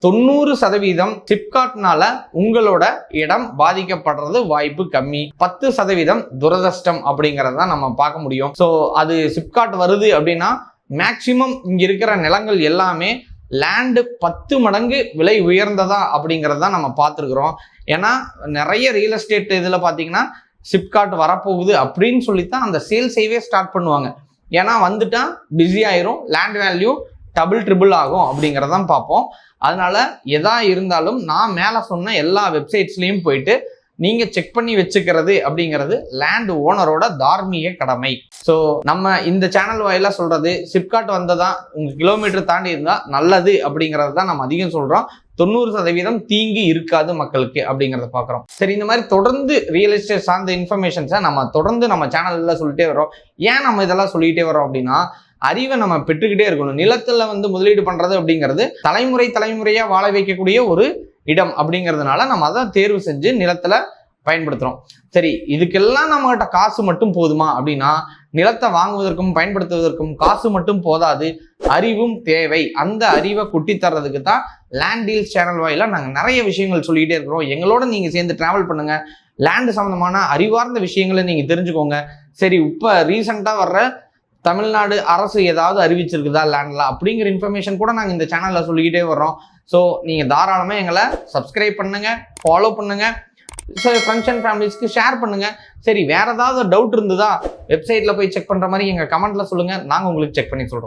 90% சிப்காட்னால உங்களோட இடம் பாதிக்கப்படுறது வாய்ப்பு கம்மி. 10% துரதிர்ஷ்டம் அப்படிங்கறத நம்ம பார்க்க முடியும். ஸோ அது சிப்காட் வருது அப்படின்னா மேக்சிமம் இங்க இருக்கிற நிலங்கள் எல்லாமே லேண்டு 10 மடங்கு விலை உயர்ந்ததா அப்படிங்கிறத நம்ம பார்த்துருக்குறோம். ஏன்னா நிறைய ரியல் எஸ்டேட் இதில் பார்த்தீங்கன்னா சிப்காட் வரப்போகுது அப்படின்னு சொல்லித்தான் அந்த சேல்ஸைவே ஸ்டார்ட் பண்ணுவாங்க. ஏன்னா வந்துட்டா பிஸி ஆயிரும், லேண்ட் வேல்யூ டபுள் ட்ரிபிள் ஆகும் அப்படிங்கிறதான் பார்ப்போம். அதனால எதா இருந்தாலும் நான் மேலே சொன்ன எல்லா வெப்சைட்ஸ்லையும் போயிட்டு நீங்க செக் பண்ணி வச்சுக்கிறது அப்படிங்கிறது லேண்ட் ஓனரோட தார்மீக கடமை. ஸோ நம்ம இந்த சேனல் வாயிலா சொல்றது சிப்காட் வந்ததா உங்க கிலோமீட்டர் தாண்டி இருந்தா நல்லது அப்படிங்கிறது தான் நம்ம அதிகம் சொல்றோம். 90% தீங்கு இருக்காது மக்களுக்கு அப்படிங்கிறத பார்க்குறோம். சரி, இந்த மாதிரி தொடர்ந்து ரியல் எஸ்டேட் சார்ந்த இன்ஃபர்மேஷன்ஸை நம்ம தொடர்ந்து நம்ம சேனல்ல சொல்லிட்டே வரோம். ஏன் நம்ம இதெல்லாம் சொல்லிட்டே வரோம் அப்படின்னா அறிவை நம்ம பெற்றுக்கிட்டே இருக்கணும். நிலத்துல முதலீடு பண்றது அப்படிங்கிறது தலைமுறையா வாழ வைக்கக்கூடிய ஒரு இடம் அப்படிங்கிறதுனால நம்ம அதை தேர்வு செஞ்சு நிலத்துல பயன்படுத்துறோம். சரி, இதுக்கெல்லாம் நம்ம கிட்ட காசு மட்டும் போதுமா அப்படின்னா நிலத்தை வாங்குவதற்கும் பயன்படுத்துவதற்கும் காசு மட்டும் போதாது, அறிவும் தேவை. அந்த அறிவை குட்டி தர்றதுக்கு தான் லேண்ட் டீல்ஸ் சேனல் வாயிலா நாங்கள் நிறைய விஷயங்கள் சொல்லிக்கிட்டே இருக்கிறோம். எங்களோட நீங்க சேர்ந்து டிராவல் பண்ணுங்க, லேண்டு சம்பந்தமான அறிவார்ந்த விஷயங்களை நீங்க தெரிஞ்சுக்கோங்க. சரி, இப்போ ரீசெண்டா வர்ற தமிழ்நாடு அரசு ஏதாவது அறிவிச்சிருக்குதா லேண்ட்ல அப்படிங்கிற இன்ஃபர்மேஷன் கூட நாங்கள் இந்த சேனல்ல சொல்லிக்கிட்டே வர்றோம். ஸோ நீங்க தாராளமா எங்களை சப்ஸ்கிரைப் பண்ணுங்க, ஃபாலோ பண்ணுங்க, ஃப்ரெண்ட்ஸ் அண்ட் ஃபேமிலிஸ்க்கு ஷேர் பண்ணுங்க. சரி, வேற ஏதாவது டவுட் இருந்ததா வெப்சைட்ல போய் செக் பண்ற மாதிரி எங்க கமெண்ட்ல சொல்லுங்க, நாங்க உங்களுக்கு செக் பண்ணி சொல்றோம்.